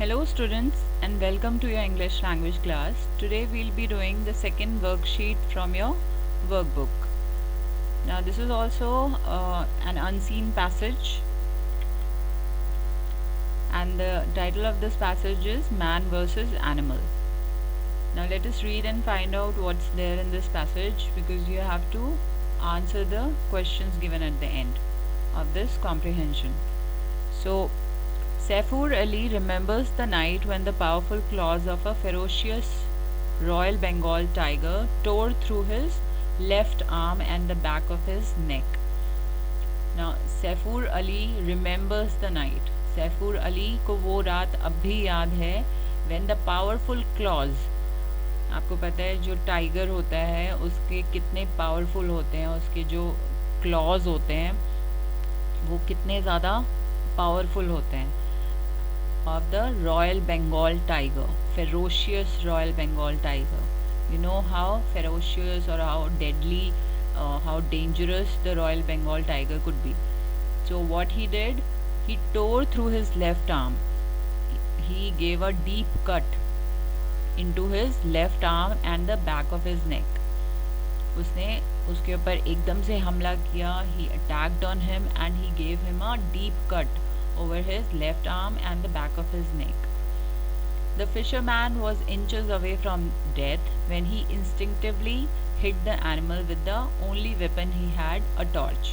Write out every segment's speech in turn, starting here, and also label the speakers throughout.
Speaker 1: Hello students and welcome to your English language class. Today we'll be doing the second worksheet from your workbook. Now this is also an unseen passage, and the title of this passage is Man versus Animal. Now let us read and find out what's there in this passage, because you have to answer the questions given at the end of this comprehension. So Saifur Ali remembers the night when the powerful claws of a ferocious Royal Bengal tiger tore through his left arm and the back of his neck. Now, Saifur Ali remembers the night. Saifur Ali को वो रात अब भी याद है when the powerful claws, आपको पता है जो टाइगर होता है उसके कितने पावरफुल होते हैं, उसके जो क्लॉज होते हैं वो कितने ज़्यादा पावरफुल होते हैं, of the Royal Bengal tiger, ferocious Royal Bengal tiger. You know how ferocious or how deadly, how dangerous the Royal Bengal tiger could be. So what he did, he tore through his left arm. He gave a deep cut into his left arm and the back of his neck. उसने उसके ऊपर एकदम से हमला किया. He attacked on him and he gave him a deep cut over his left arm and the back of his neck. The fisherman was inches away from death when he instinctively hit the animal with the only weapon he had, a torch.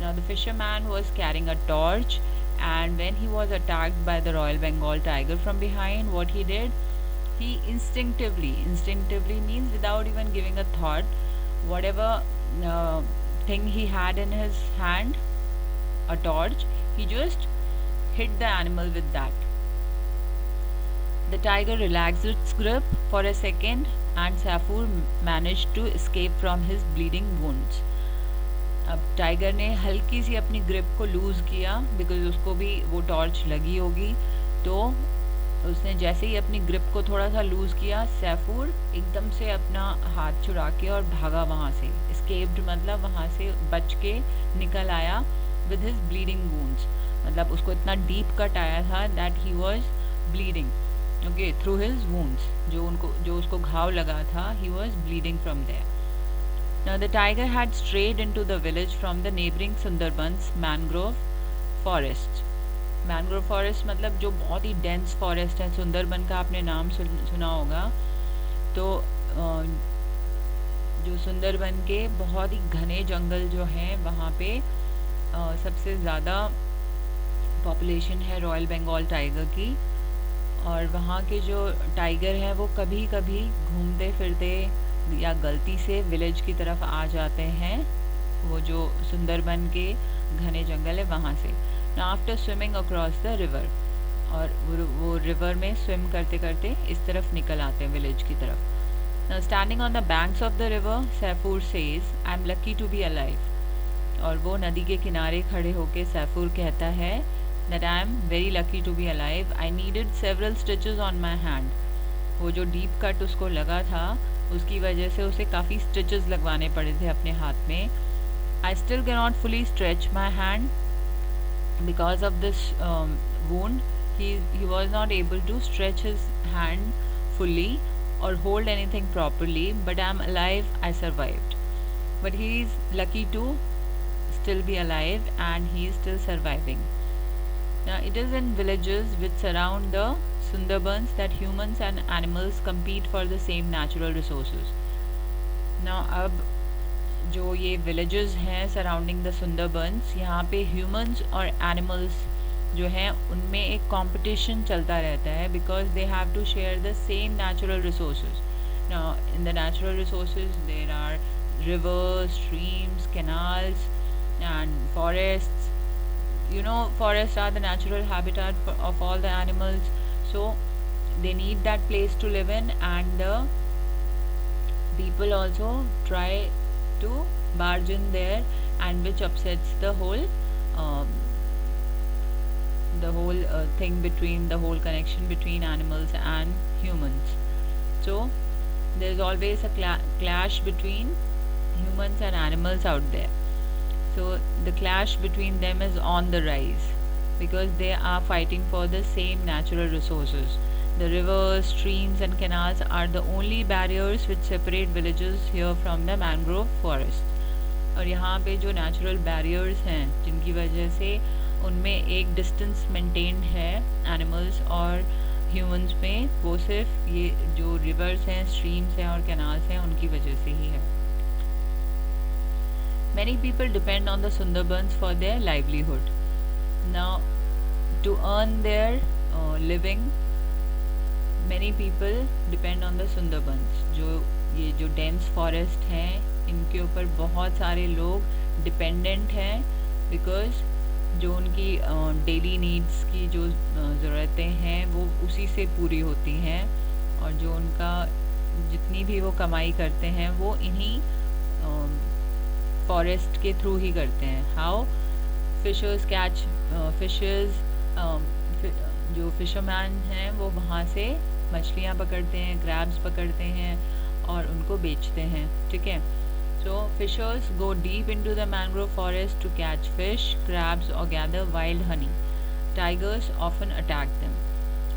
Speaker 1: Now the fisherman was carrying a torch, and when he was attacked by the Royal Bengal tiger from behind, what he did, he instinctively means without even giving a thought, whatever thing he had in his hand, a torch, he just hit the animal with that. The tiger relaxed its grip for a second and Saifur managed to escape from his bleeding wounds. अब tiger ने हल्की सी अपनी grip को loose किया, because उसको भी वो torch लगी होगी, तो उसने जैसे ही अपनी ग्रिप को थोड़ा सा लूज़ किया, सैफूर एकदम से अपना हाथ छुड़ा के और भागा वहाँ से. एस्केप्ड मतलब वहाँ से बच के निकल आया विद हिज ब्लीडिंग वूंड्स. मतलब उसको इतना डीप कट आया था that he was bleeding, okay, through his wounds. जो उसको घाव लगा था, he was bleeding from there. Now the tiger had strayed into the village from the neighbouring Sundarbans mangrove forest. Mangrove forest मतलब जो बहुत ही डेंस फॉरेस्ट है. सुंदरबन का आपने नाम सुना होगा. तो जो सुंदरबन के बहुत ही घने जंगल जो हैं, वहाँ पे सबसे ज़्यादा पॉपुलेशन है रॉयल बंगाल टाइगर की. और वहाँ के जो टाइगर हैं वो कभी कभी घूमते फिरते या गलती से विलेज की तरफ आ जाते हैं, वो जो सुंदरबन के घने जंगल है वहाँ से. After swimming across the river, और वो रिवर में स्विम करते करते इस तरफ निकल आते हैं विलेज की तरफ. Now standing on the banks of the river, Saifur says, "I'm lucky to be alive." और वो नदी के किनारे खड़े होके सैफूर कहता है that I am very lucky to be alive. I needed several stitches on my hand. वो जो डीप कट उसको लगा था, उसकी वजह से उसे काफ़ी स्टिचेस लगवाने पड़े थे अपने हाथ में. I still cannot fully stretch my hand because of this wound. He was not able to stretch his hand fully or hold anything properly, but I am alive. I survived. But he is lucky to still be alive and he is still surviving. Now it is in villages which surround the Sundarbans that humans and animals compete for the same natural resources. Now अब जो ये villages हैं surrounding the Sundarbans, यहाँ पे humans और animals जो हैं उनमें एक competition चलता रहता है, because they have to share the same natural resources. Now in the natural resources there are rivers, streams, canals and forests. You know, forests are the natural habitat of all the animals, so they need that place to live in, and the people also try to barge in there, and which upsets the whole thing between the whole connection between animals and humans. So there's always a clash between humans and animals out there. So the clash between them is on the rise. because they are fighting for the same natural resources. The rivers, streams, and canals are the only barriers which separate villages here from the mangrove forest. और यहाँ पे जो natural barriers हैं जिनकी वजह से उनमें एक डिस्टेंस मेंटेन्ड है एनिमल्स और ह्यूमंस में, वो सिर्फ ये जो रिवर्स हैं, स्ट्रीम्स हैं और कैनाल्स हैं उनकी वजह से ही है. Many people depend on the Sundarbans for their livelihood. Now, to earn their living, many people depend on the Sundarbans. ये जो dense forest हैं, इनके ऊपर बहुत सारे लोग डिपेंडेंट हैं, बिकॉज जो उनकी डेली नीड्स की जो ज़रूरतें हैं वो उसी से पूरी होती हैं, और जो उनका जितनी भी वो कमाई करते हैं वो इन्हीं फॉरेस्ट के थ्रू ही करते हैं. हाउ फिशर्स कैच फिशेस, जो फिशरमैन हैं वो वहाँ से मछलियाँ पकड़ते हैं, क्रैब्स पकड़ते हैं और उनको बेचते हैं. ठीक है. So fishers go deep into the mangrove forest to catch fish, crabs or gather wild honey. Tigers often attack them.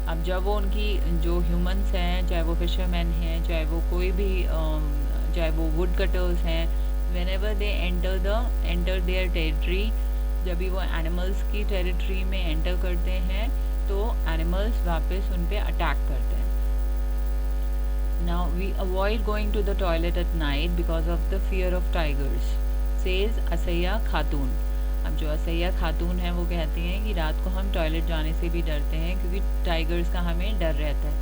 Speaker 1: अब जब वो उनकी जो ह्यूमंस हैं, चाहे वो फिशरमैन हैं, चाहे वो कोई भी चाहे वो वुड कटर्स हैं, whenever they enter their territory, जब भी वो एनिमल्स की टेरिटरी में एंटर करते हैं तो एनिमल्स वापस उन पे अटैक करते हैं. Now we avoid going to the toilet at night because of the fear of tigers, says असैया खातून. अब जो असैया खातून है वो कहती हैं कि रात को हम टॉयलेट जाने से भी डरते हैं क्योंकि टाइगर्स का हमें डर रहता है.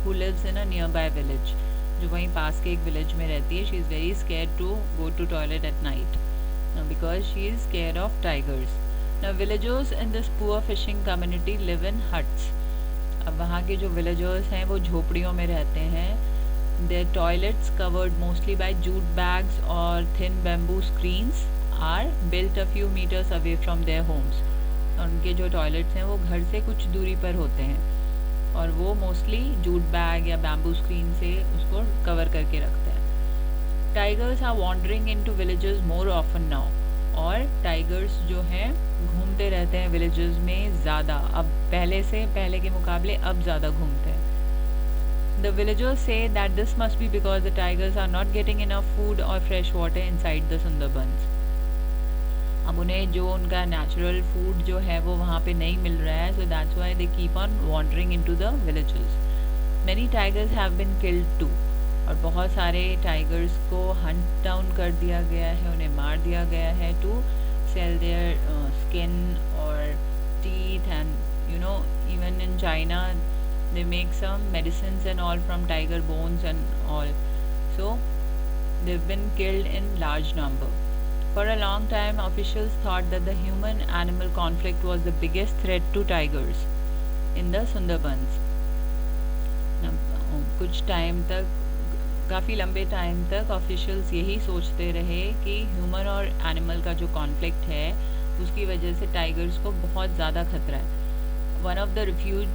Speaker 1: Who lives in a nearby village, जो वहीं पास के एक विलेज में रहती है. She is very scared to go to toilet at night because she is scared of tigers. Now villagers in this poor fishing community live in huts. अब वहाँ के जो villagers हैं वो झोपड़ियों में रहते हैं. Their toilets, covered mostly by jute bags or thin bamboo screens, are built a few meters away from their homes. उनके जो टॉयलेट्स हैं वो घर से कुछ दूरी पर होते हैं और वो मोस्टली जूट बैग या बैम्बू स्क्रीन से उसको कवर करके रखते हैं. Tigers are wandering into villages more often now. और टाइगर्स जो हैं घूमते रहते हैं विलेजेस में ज़्यादा, अब पहले के मुकाबले अब ज़्यादा घूमते हैं. The villagers say that this must be because the tigers are not getting enough food or fresh water inside the Sundarbans. अब उन्हें जो उनका नेचुरल फूड जो है वो वहाँ पे नहीं मिल रहा है, so that's why they keep on wandering into the villages. Many tigers have been killed too. और बहुत सारे टाइगर्स को हंट डाउन कर दिया गया है, उन्हें मार दिया गया है to sell their skin or teeth, and you know even in China they make some medicines and all from tiger bones and all. So they've been killed in large number. For a long time officials thought that the human animal conflict was the biggest threat to tigers in the Sundarbans. कुछ time तक, काफ़ी लंबे time तक officials यही सोचते रहे कि human और एनिमल का जो कॉन्फ्लिक्ट है उसकी वजह से टाइगर्स को बहुत ज़्यादा खतरा है. One of the refuse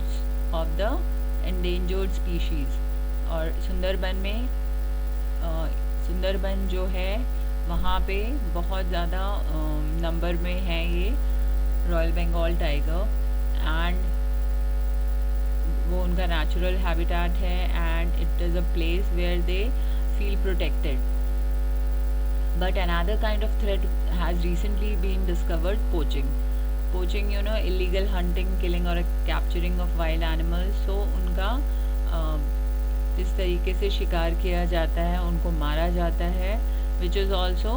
Speaker 1: of the endangered species. और सुंदरबन जो है वहाँ पे बहुत ज़्यादा नंबर में है ये रॉयल बंगाल टाइगर, एंड वो उनका नेचुरल हैबिटेट है and it is a place where they feel protected. But another kind of threat has recently been discovered, poaching you know illegal hunting, killing और capturing of wild animals. So उनका इस तरीके से शिकार किया जाता है, उनको मारा जाता है, which is also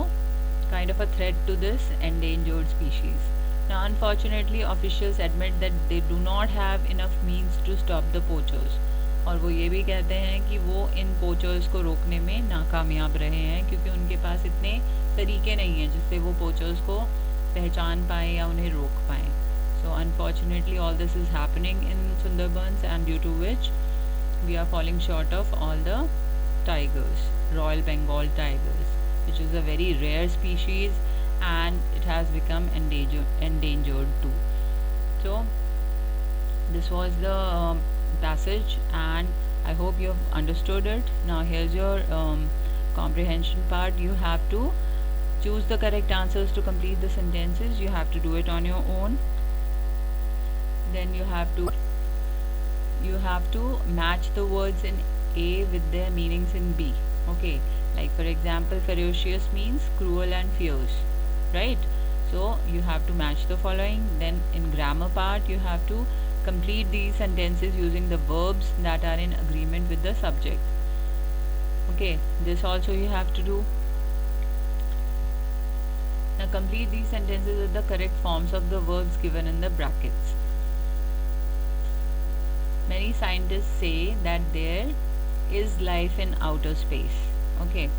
Speaker 1: kind of a threat to this endangered species. Now unfortunately officials admit that they do not have enough means to stop the poachers. और वो ये भी कहते हैं कि वो इन पोचर्स को रोकने में नाकामयाब रहे हैं क्योंकि उनके पास इतने तरीके नहीं हैं जिससे वो पोचर्स को पहचान पाएँ या उन्हें रोक पाएँ. So unfortunately all this is happening in Sundarbans, and due to which we are falling short of all the tigers, Royal Bengal tigers, which is a very rare species and it has become endangered too. So this was the passage and I hope you have understood it. Now here's your comprehension part. You have to choose the correct answers to complete the sentences. You have to do it on your own. Then you have to match the words in A with their meanings in B. Okay, like for example, ferocious means cruel and fierce, right? So you have to match the following. Then in grammar part, you have to complete these sentences using the verbs that are in agreement with the subject. Okay, this also you have to do. Now complete these sentences with the correct forms of the verbs given in the brackets. Many scientists say that there is life in outer space. Okay,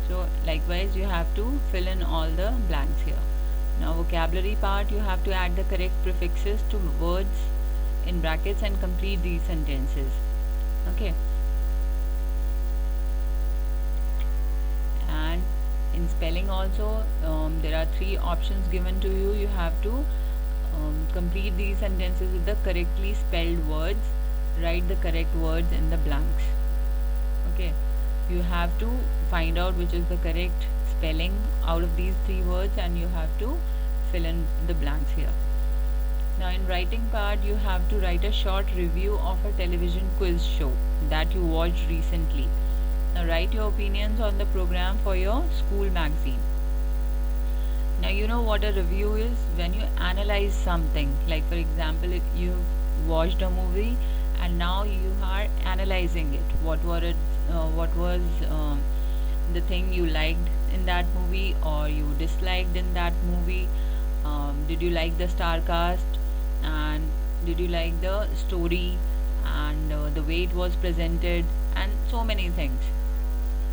Speaker 1: so likewise you have to fill in all the blanks here. Now vocabulary part, you have to add the correct prefixes to words in brackets and complete these sentences. Okay, and in spelling also, there are 3 options given to you. You have to complete these sentences with the correctly spelled words. Write the correct words in the blanks. Okay, you have to find out which is the correct spelling out of these 3 words, and you have to fill in the blanks here. Now in writing part, you have to write a short review of a television quiz show that you watched recently. Now write your opinions on the program for your school magazine. Now you know what a review is when you analyze something. Like for example, if you've watched a movie and now you are analyzing it. What was the thing you liked in that movie or you disliked in that movie? Did you like the star cast, and did you like the story and the way it was presented, and so many things.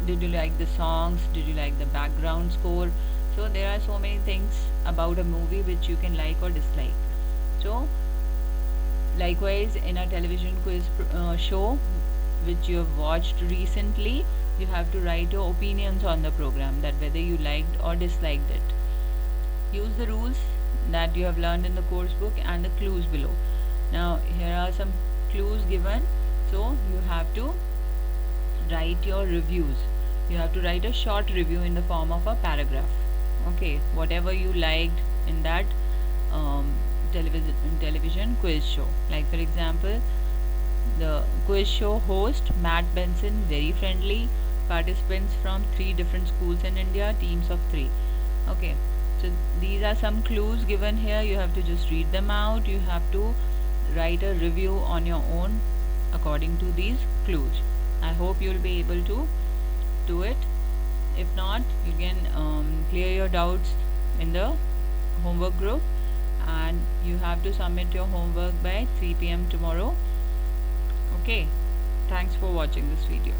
Speaker 1: Did you like the songs? Did you like the background score? So there are so many things about a movie which you can like or dislike. So likewise in a television quiz show which you have watched recently, you have to write your opinions on the program, that whether you liked or disliked it. Use the rules that you have learned in the course book and the clues below. Now here are some clues given. So you have to write your reviews. You have to write a short review in the form of a paragraph. Okay, whatever you liked in that television quiz show. Like for example, the quiz show host Matt Benson, very friendly, participants from 3 different schools in India, teams of 3. Okay, so these are some clues given here. You have to just read them out. You have to write a review on your own according to these clues. I hope you'll be able to do it. If not, you can clear your doubts in the homework group, and you have to submit your homework by 3 p.m. tomorrow. Okay, thanks for watching this video.